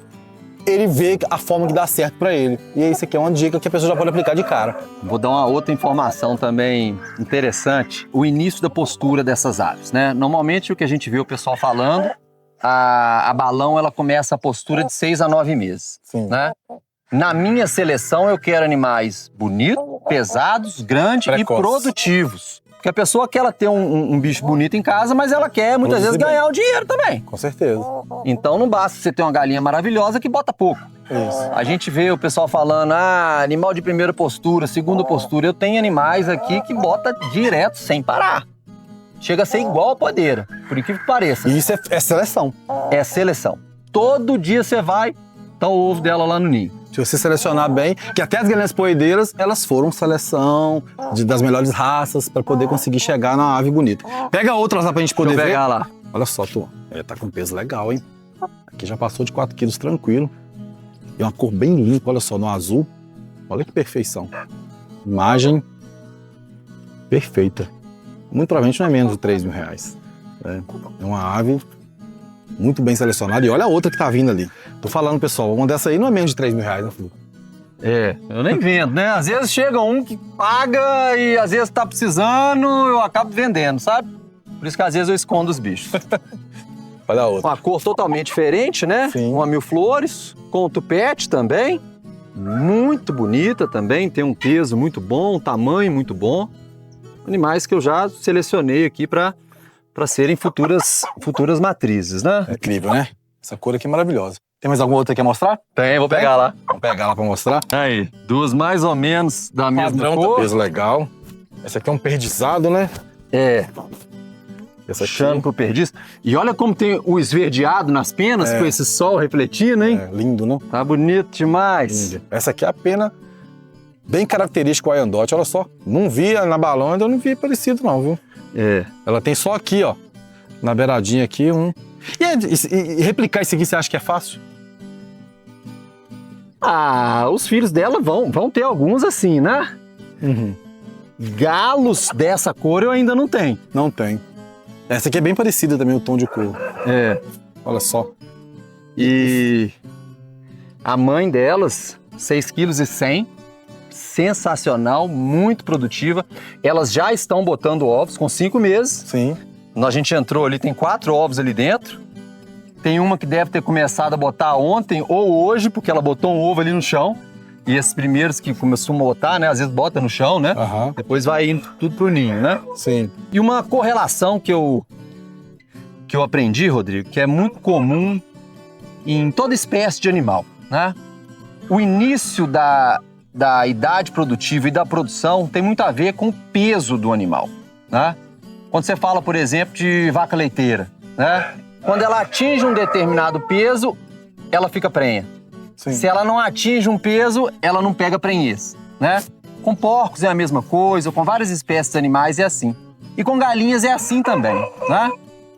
Speaker 4: ele vê a forma que dá certo para ele. E aí, isso aqui é uma dica que a pessoa já pode aplicar de cara.
Speaker 2: Vou dar uma outra informação também interessante, o início da postura dessas aves, né? Normalmente, o que a gente vê o pessoal falando, a balão ela começa a postura de 6 a 9 meses,
Speaker 4: Sim.
Speaker 2: né? Na minha seleção, eu quero animais bonitos, pesados, grandes e
Speaker 4: Precoce.
Speaker 2: produtivos. Porque a pessoa quer ela ter um bicho bonito em casa, mas ela quer muitas vezes
Speaker 4: Produzir bem.
Speaker 2: ganhar o dinheiro também.
Speaker 4: Com certeza.
Speaker 2: Então não basta você ter uma galinha maravilhosa que bota pouco.
Speaker 4: Isso.
Speaker 2: A gente vê o pessoal falando, animal de primeira postura, segunda postura. Eu tenho animais aqui que bota direto, sem parar. Chega a ser igual a poedeira, por incrível que pareça.
Speaker 4: E isso é seleção.
Speaker 2: É seleção. Todo dia você vai, tá o ovo dela lá no ninho.
Speaker 4: Se você selecionar bem, que até as galinhas poedeiras, elas foram seleção das melhores raças para poder conseguir chegar na ave bonita. Pega outras lá pra gente poder
Speaker 2: Deixa eu
Speaker 4: ver.
Speaker 2: pegar lá.
Speaker 4: Olha só, tu. Tá com peso legal, hein? Aqui já passou de 4 quilos tranquilo. E uma cor bem limpa, olha só, no azul. Olha que perfeição. Imagem perfeita. Muito provavelmente não é menos de 3 mil reais. É uma ave muito bem selecionada. E olha a outra que tá vindo ali. Tô falando, pessoal, uma dessa aí não é menos de 3 mil reais, né, Felipe?
Speaker 2: Eu nem vendo, né? Às vezes chega um que paga e às vezes tá precisando, eu acabo vendendo, sabe? Por isso que às vezes eu escondo os bichos.
Speaker 4: Olha a outra.
Speaker 2: Uma cor totalmente diferente, né?
Speaker 4: Sim.
Speaker 2: Uma mil flores, com tupete também. Muito bonita também, tem um peso muito bom, um tamanho muito bom. Animais que eu já selecionei aqui para serem futuras matrizes, né?
Speaker 4: É incrível, né? Essa cor aqui é maravilhosa. Tem mais alguma outra que quer mostrar?
Speaker 2: Tem, vou pegar lá.
Speaker 4: Vamos pegar lá pra mostrar.
Speaker 2: Aí, duas mais ou menos da mesma
Speaker 4: Padrão
Speaker 2: cor.
Speaker 4: tá peso legal. Essa aqui é um perdizado, né? Essa aqui
Speaker 2: Puxando pro perdiz. E olha como tem o esverdeado nas penas, com esse sol refletindo, hein?
Speaker 4: lindo, né?
Speaker 2: Tá bonito demais.
Speaker 4: Lindo. Essa aqui é a pena bem característica do Wyandotte, olha só. Não vi na balão, ainda não vi parecido não, viu? Ela tem só aqui, ó, na beiradinha aqui, E replicar isso aqui, você acha que é fácil?
Speaker 2: Os filhos dela vão ter alguns assim, né? Galos dessa cor eu ainda não tenho.
Speaker 4: Não tem. Essa aqui é bem parecida também, o tom de cor. Olha só.
Speaker 2: E a mãe delas, 6,1 kg, sensacional, muito produtiva. Elas já estão botando ovos com 5 meses.
Speaker 4: Sim.
Speaker 2: A gente entrou ali, tem 4 ovos ali dentro. Tem uma que deve ter começado a botar ontem ou hoje, porque ela botou um ovo ali no chão. E esses primeiros que começam a botar, né? Às vezes bota no chão, né?
Speaker 4: Aham.
Speaker 2: Depois vai indo tudo pro ninho, né?
Speaker 4: Sim.
Speaker 2: E uma correlação que eu que eu aprendi, Rodrigo, que é muito comum em toda espécie de animal, né? O início da idade produtiva e da produção tem muito a ver com o peso do animal, né? Quando você fala, por exemplo, de vaca leiteira, né? Quando ela atinge um determinado peso, ela fica prenha.
Speaker 4: Sim.
Speaker 2: Se ela não atinge um peso, ela não pega prenhez, né? Com porcos é a mesma coisa, com várias espécies de animais é assim. E com galinhas é assim também, né?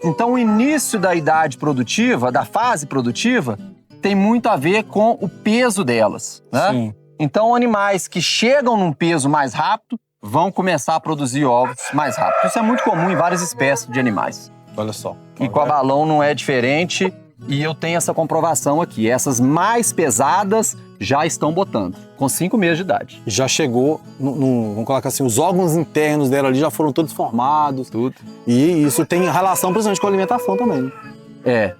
Speaker 2: Então o início da idade produtiva, da fase produtiva, tem muito a ver com o peso delas, né?
Speaker 4: Sim.
Speaker 2: Então animais que chegam num peso mais rápido vão começar a produzir ovos mais rápido. Isso é muito comum em várias espécies de animais.
Speaker 4: Olha só.
Speaker 2: E com a balão não é diferente, e eu tenho essa comprovação aqui. Essas mais pesadas já estão botando, com 5 meses de idade.
Speaker 4: Já chegou, vamos colocar assim, os órgãos internos dela ali já foram todos formados.
Speaker 2: Tudo.
Speaker 4: E isso tem relação, principalmente, com a alimentação também. Né?
Speaker 2: É,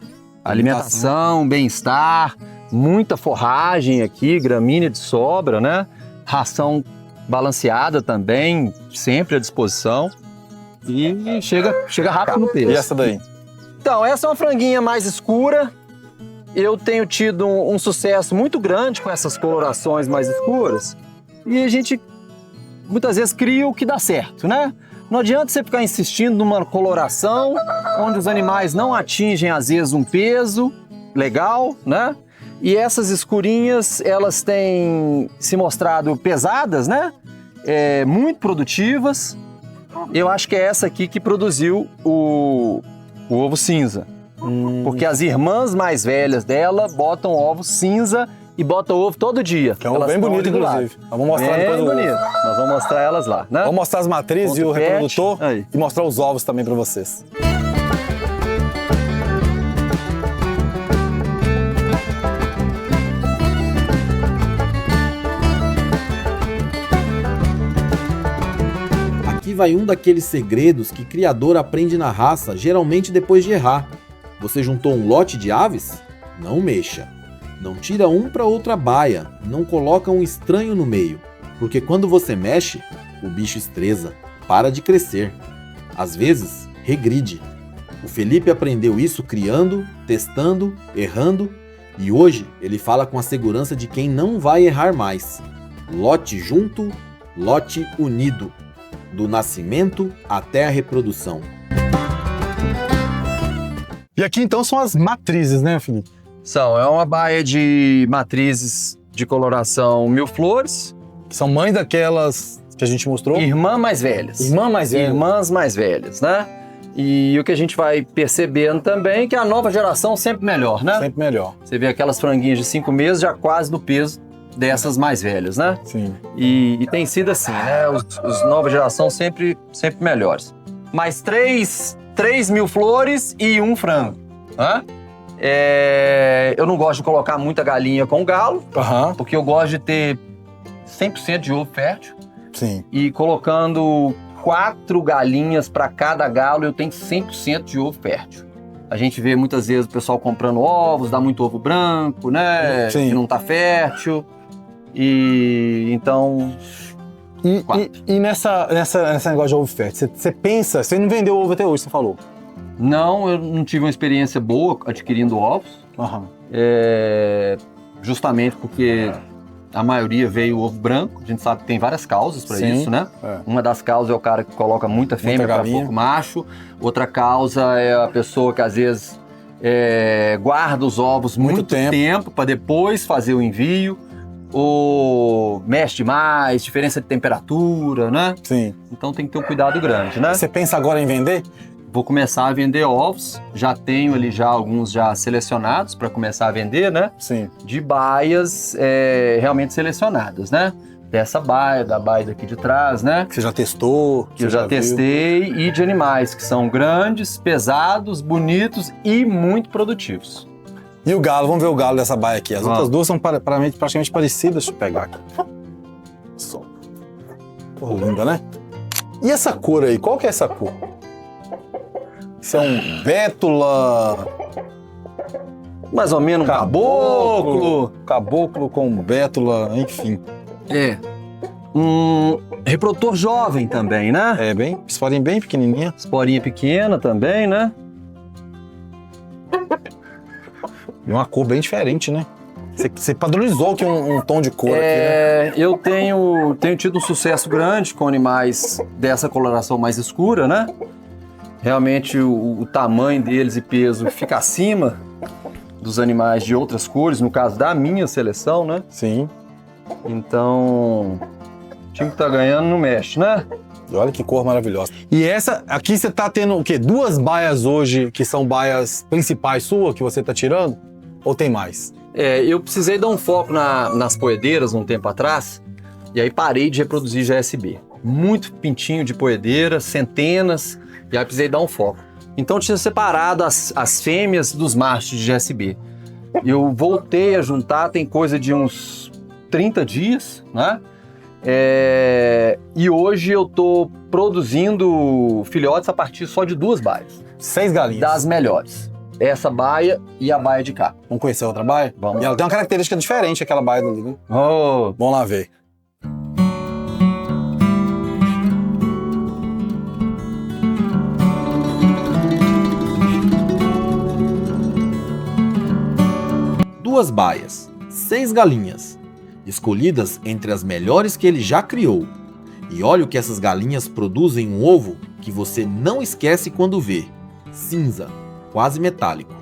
Speaker 2: alimentação, bem-estar, muita forragem aqui, gramínea de sobra, né? Ração balanceada também, sempre à disposição. E chega rápido no peso.
Speaker 4: E essa daí?
Speaker 2: Então, essa é uma franguinha mais escura. Eu tenho tido um sucesso muito grande com essas colorações mais escuras. E a gente, muitas vezes, cria o que dá certo, né? Não adianta você ficar insistindo numa coloração onde os animais não atingem, às vezes, um peso legal, né? E essas escurinhas, elas têm se mostrado pesadas, né? Muito produtivas. Eu acho que é essa aqui que produziu o ovo cinza. Porque as irmãs mais velhas dela botam ovo cinza e botam ovo todo dia.
Speaker 4: Que é um ovo bem bonito, inclusive. Nós vamos mostrar depois o ovo.
Speaker 2: Nós vamos mostrar elas lá, né?
Speaker 4: Vamos mostrar as matrizes e o reprodutor
Speaker 2: aí.
Speaker 4: E mostrar os ovos também para vocês.
Speaker 5: Aqui vai um daqueles segredos que criador aprende na raça, geralmente depois de errar. Você juntou um lote de aves? Não mexa. Não tira um para outra baia, não coloca um estranho no meio, porque quando você mexe, o bicho estresa, para de crescer. Às vezes, regride. O Felipe aprendeu isso criando, testando, errando, e hoje ele fala com a segurança de quem não vai errar mais. Lote junto, lote unido. Do nascimento até a reprodução.
Speaker 4: E aqui então são as matrizes, né, Felipe?
Speaker 2: É uma baia de matrizes de coloração 1000 flores.
Speaker 4: Que são mães daquelas que a gente mostrou.
Speaker 2: Irmãs mais velhas. Irmãs mais velhas, né? E o que a gente vai percebendo também é que a nova geração sempre melhor, né?
Speaker 4: Sempre melhor.
Speaker 2: Você vê aquelas franguinhas de 5 meses já quase do peso dessas mais velhas, né?
Speaker 4: Sim.
Speaker 2: E tem sido assim, né? Os nova geração sempre melhores. Mais 3.000 flores e um frango, né? Eu não gosto de colocar muita galinha com galo, porque eu gosto de ter 100% de ovo fértil.
Speaker 4: Sim.
Speaker 2: E colocando 4 galinhas para cada galo, eu tenho 100% de ovo fértil. A gente vê muitas vezes o pessoal comprando ovos, dá muito ovo branco, né?
Speaker 4: Sim.
Speaker 2: Que não tá fértil. E então...
Speaker 4: E nesse negócio de ovo fértil, você pensa, você não vendeu ovo até hoje, você falou?
Speaker 2: Não, eu não tive uma experiência boa adquirindo ovos. Justamente porque a maioria veio ovo branco. A gente sabe que tem várias causas para isso, né? Uma das causas é o cara que coloca muita fêmea para pouco macho. Outra causa é a pessoa que às vezes guarda os ovos muito tempo para depois fazer o envio. Ou mexe demais, diferença de temperatura, né?
Speaker 4: Sim.
Speaker 2: Então tem que ter um cuidado grande, né?
Speaker 4: Você pensa agora em vender?
Speaker 2: Vou começar a vender ovos, já tenho ali já alguns já selecionados para começar a vender, né?
Speaker 4: Sim.
Speaker 2: De baias realmente selecionadas, né? Dessa baia, da baia daqui de trás, né?
Speaker 4: Que você já testou?
Speaker 2: Que eu já testei, e de animais que são grandes, pesados, bonitos e muito produtivos.
Speaker 4: E o galo, vamos ver o galo dessa baia aqui. As outras duas são praticamente parecidas. Deixa eu pegar aqui. Só. Pô, linda, né? E essa cor aí, qual que é essa cor? Isso é um bétula...
Speaker 2: Mais ou menos um caboclo.
Speaker 4: Caboclo com bétula, enfim.
Speaker 2: Um reprodutor jovem também, né?
Speaker 4: Esporinha bem pequenininha.
Speaker 2: Esporinha pequena também, né?
Speaker 4: E uma cor bem diferente, né? Você padronizou aqui um tom de cor aqui, né?
Speaker 2: Eu tenho tido um sucesso grande com animais dessa coloração mais escura, né? Realmente o tamanho deles e peso fica acima dos animais de outras cores, no caso da minha seleção, né?
Speaker 4: Sim.
Speaker 2: Então, o time que tá ganhando não mexe, né?
Speaker 4: E olha que cor maravilhosa. E essa, aqui você tá tendo o quê? 2 baias hoje, que são baias principais suas, que você tá tirando? Ou tem mais?
Speaker 2: Eu precisei dar um foco nas poedeiras um tempo atrás, e aí parei de reproduzir GSB. Muito pintinho de poedeira, centenas, e aí precisei dar um foco. Então tinha separado as fêmeas dos machos de GSB. Eu voltei a juntar, tem coisa de uns 30 dias, né? E hoje eu tô produzindo filhotes a partir só de 2 baias.
Speaker 4: 6 galinhas.
Speaker 2: Das melhores. Essa baia e a baia de cá.
Speaker 4: Vamos conhecer a outra baia?
Speaker 2: Vamos.
Speaker 4: E ela tem uma característica diferente, aquela baia dali, né?
Speaker 2: Oh,
Speaker 4: Vamos lá ver.
Speaker 5: Duas baias, 6 galinhas, escolhidas entre as melhores que ele já criou. E olha o que essas galinhas produzem, um ovo que você não esquece quando vê. Cinza, quase metálico.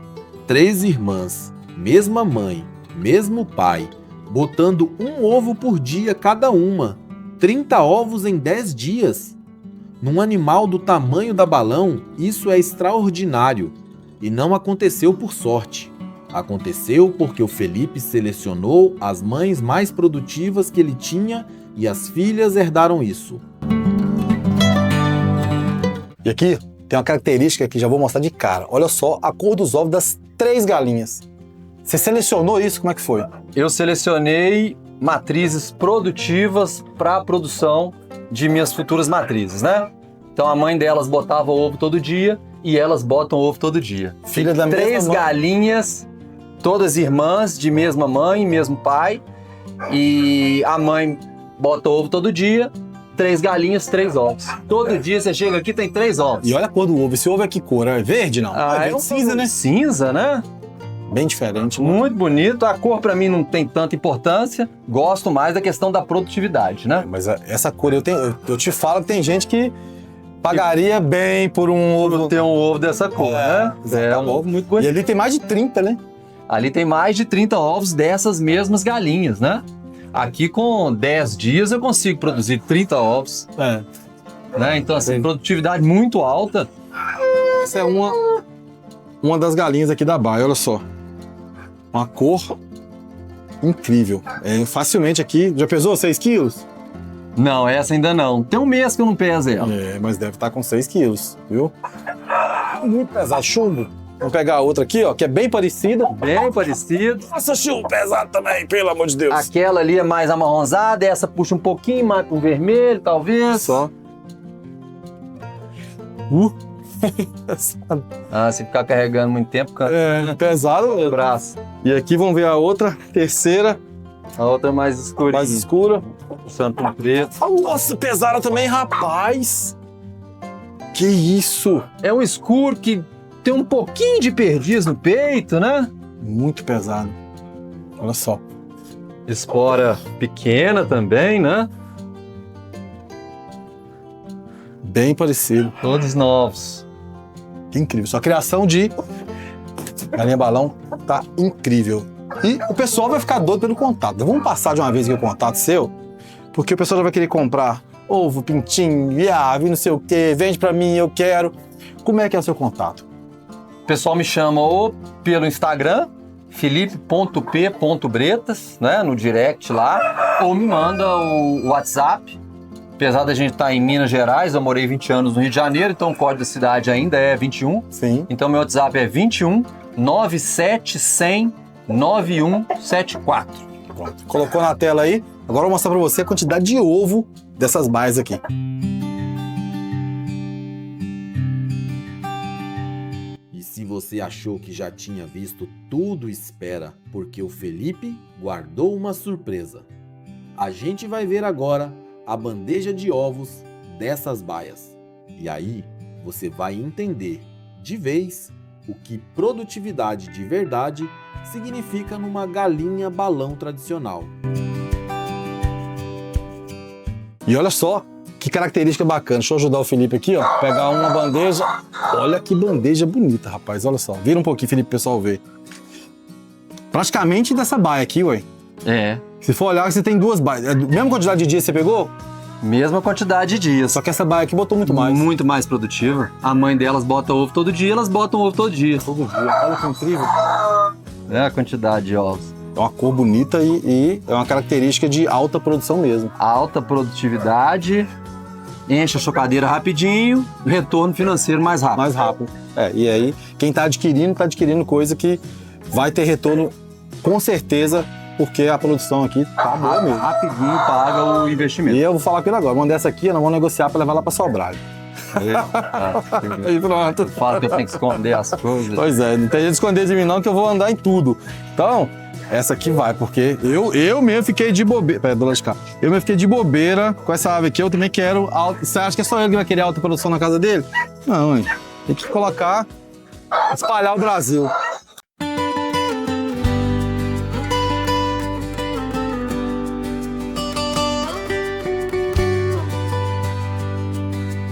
Speaker 5: 3 irmãs, mesma mãe, mesmo pai, botando um ovo por dia cada uma. 30 ovos em 10 dias. Num animal do tamanho da Balão, isso é extraordinário. E não aconteceu por sorte. Aconteceu porque o Felipe selecionou as mães mais produtivas que ele tinha e as filhas herdaram isso.
Speaker 4: E aqui tem uma característica que já vou mostrar de cara. Olha só a cor dos ovos das 3 galinhas. Você selecionou isso? Como é que foi?
Speaker 2: eu selecionei matrizes produtivas para a produção de minhas futuras matrizes, né? Então a mãe delas botava ovo todo dia e elas botam ovo todo dia.
Speaker 4: Filha da mesma
Speaker 2: 3
Speaker 4: mãe.
Speaker 2: galinhas, todas irmãs de mesma mãe, mesmo pai. E a mãe bota ovo todo dia, 3 galinhas, 3 ovos. Todo dia você chega aqui tem 3 ovos.
Speaker 4: E olha a cor do ovo. Esse ovo é que cor? É verde, não? É verde
Speaker 2: um
Speaker 4: cinza, né?
Speaker 2: Cinza, né?
Speaker 4: Bem diferente. Né?
Speaker 2: Muito bonito. A cor pra mim não tem tanta importância. Gosto mais da questão da produtividade, né?
Speaker 4: Mas essa cor, eu te falo que tem gente que pagaria bem por um ovo.
Speaker 2: Por ter um ovo dessa cor, né? É um ovo muito
Speaker 4: E
Speaker 2: bonito.
Speaker 4: ali tem mais de 30, né?
Speaker 2: Ali tem mais de 30 ovos dessas mesmas galinhas, né? Aqui com 10 dias eu consigo produzir 30 ovos,
Speaker 4: É.
Speaker 2: né? Então, assim, produtividade muito alta.
Speaker 4: Essa é uma das galinhas aqui da baia, olha só. Uma cor incrível. Facilmente aqui, já pesou 6 quilos?
Speaker 2: Não, essa ainda não. Tem um mês que eu não peso ela.
Speaker 4: Mas deve estar com 6 quilos, viu? Muito pesado, chumbo. Vamos pegar a outra aqui, ó, que é bem parecida.
Speaker 2: Bem parecido.
Speaker 4: Nossa, chumbo pesado também, pelo amor de Deus.
Speaker 2: Aquela ali é mais amarronzada, essa puxa um pouquinho mais pro vermelho, talvez.
Speaker 4: Só.
Speaker 2: Ah, se ficar carregando muito tempo, cansa
Speaker 4: Pesado.
Speaker 2: o braço.
Speaker 4: E aqui vamos ver a outra, terceira,
Speaker 2: A outra é mais escurinha.
Speaker 4: mais escura.
Speaker 2: Puxando pro preto.
Speaker 4: Nossa, pesada também, rapaz. Que isso?
Speaker 2: É um escuro que tem um pouquinho de perdiz no peito, né?
Speaker 4: Muito pesado. Olha só.
Speaker 2: Espora pequena também, né?
Speaker 4: Bem parecido.
Speaker 2: Todos novos.
Speaker 4: Que incrível. Sua criação de galinha balão tá incrível. E o pessoal vai ficar doido pelo contato. Vamos passar de uma vez aqui o contato seu, porque o pessoal já vai querer comprar ovo, pintinho, ave, não sei o quê, vende pra mim, eu quero. Como é que é o seu contato?
Speaker 2: O pessoal me chama ou pelo Instagram, felipe.p.bretas, né, no direct lá, ou me manda o WhatsApp. Apesar da gente estar em Minas Gerais, eu morei 20 anos no Rio de Janeiro, então o código da cidade ainda é 21.
Speaker 4: Sim.
Speaker 2: Então meu WhatsApp é 21 97 9174.
Speaker 4: Pronto. Colocou na tela aí. Agora eu vou mostrar pra você a quantidade de ovo dessas baias aqui.
Speaker 5: E se você achou que já tinha visto tudo, espera, porque o Felipe guardou uma surpresa. A gente vai ver agora a bandeja de ovos dessas baias. E aí você vai entender de vez o que produtividade de verdade significa numa galinha balão tradicional.
Speaker 4: E olha só, que característica bacana. Deixa eu ajudar o Felipe aqui, ó. Pegar uma bandeja. Olha que bandeja bonita, rapaz. Olha só. Vira um pouquinho, Felipe, pro pessoal ver. Praticamente dessa baia aqui, ué.
Speaker 2: É.
Speaker 4: Se for olhar, você tem 2 baias. É a mesma quantidade de dias que você pegou?
Speaker 2: Mesma quantidade de dias.
Speaker 4: Só que essa baia aqui botou muito mais.
Speaker 2: Muito mais produtiva. A mãe delas bota ovo todo dia, elas botam ovo todo dia.
Speaker 4: Todo dia. Olha que incrível.
Speaker 2: É a quantidade de ovos.
Speaker 4: É uma cor bonita e é uma característica de alta produção mesmo.
Speaker 2: Alta produtividade, enche a chocadeira rapidinho, retorno financeiro mais rápido.
Speaker 4: Mais rápido. E aí, quem tá adquirindo coisa que vai ter retorno com certeza, porque a produção aqui tá boa mesmo.
Speaker 2: Rapidinho paga o investimento.
Speaker 4: E eu vou falar com ele agora. Manda essa aqui, nós vamos negociar para levar lá para Sobralho. Aí pronto.
Speaker 2: Fala que eu tenho que esconder as coisas.
Speaker 4: Pois é, não tem jeito de esconder de mim não, que eu vou andar em tudo. Então, essa aqui vai, porque eu mesmo fiquei de bobeira. Pera, dou lá de cá. Eu mesmo fiquei de bobeira com essa ave aqui. Eu também quero alta. Você acha que é só ele que vai querer alta produção na casa dele? Não, hein? Tem que colocar, espalhar o Brasil.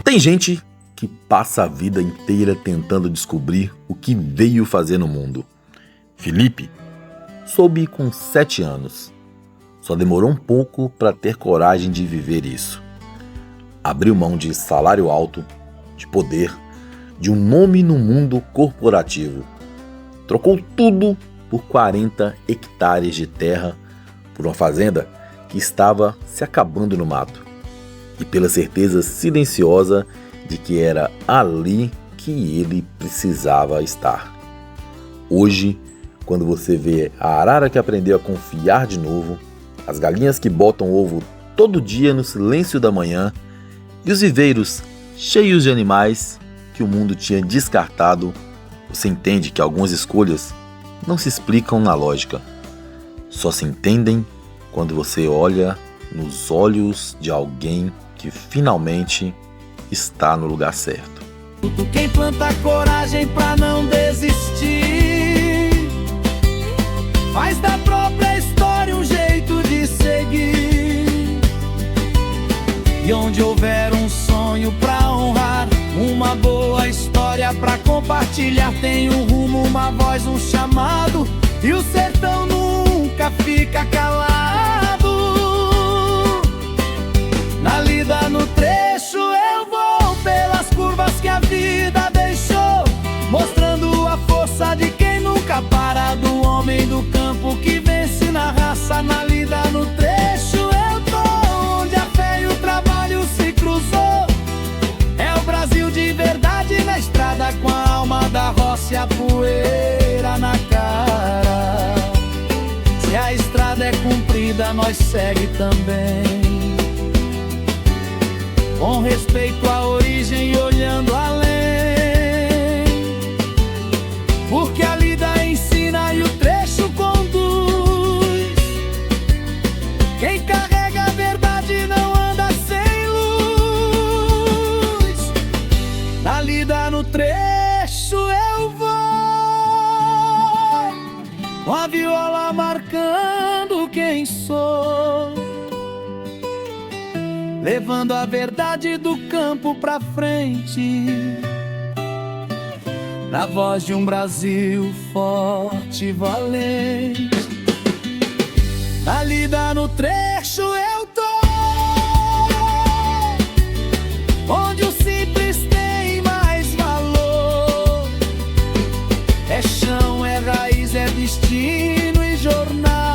Speaker 1: Tem gente que passa a vida inteira tentando descobrir o que veio fazer no mundo. Felipe soube com 7 anos. Só demorou um pouco para ter coragem de viver isso. Abriu mão de salário alto, de poder, de um nome no mundo corporativo. Trocou tudo por 40 hectares de terra, por uma fazenda que estava se acabando no mato. E pela certeza silenciosa de que era ali que ele precisava estar. Hoje, quando você vê a arara que aprendeu a confiar de novo, as galinhas que botam ovo todo dia no silêncio da manhã e os viveiros cheios de animais que o mundo tinha descartado, você entende que algumas escolhas não se explicam na lógica. Só se entendem quando você olha nos olhos de alguém que finalmente está no lugar certo.
Speaker 3: Quem planta coragem pra não desistir, faz da própria história um jeito de seguir. E onde houver um sonho pra honrar, uma boa história pra compartilhar, tem um rumo, uma voz, um chamado, e o sertão nunca fica calado. Na lida, no trecho, eu vou pelas curvas que a vida deixou, mostrando a força de quem nunca para, do homem do campo que vence na raça. Na lida, no trecho, eu tô onde a fé e o trabalho se cruzou. É o Brasil de verdade na estrada, com a alma da roça e a poeira na cara. Se a estrada é cumprida, nós segue também, com respeito à origem e olhando além, porque a lida ensina e o trecho conduz. Quem carrega a verdade não anda sem luz. Na lida, no trecho, eu vou, com a viola marcando quem sou, levando a verdade do campo pra frente, na voz de um Brasil forte e valente. Na lida, no trecho, eu tô onde o simples tem mais valor. É chão, é raiz, é destino e jornada.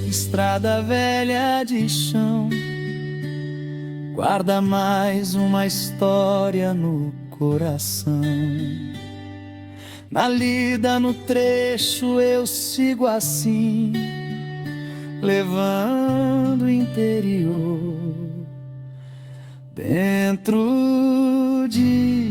Speaker 3: Estrada velha de chão, guarda mais uma história no coração. Na lida, no trecho, eu sigo assim, levando o interior dentro de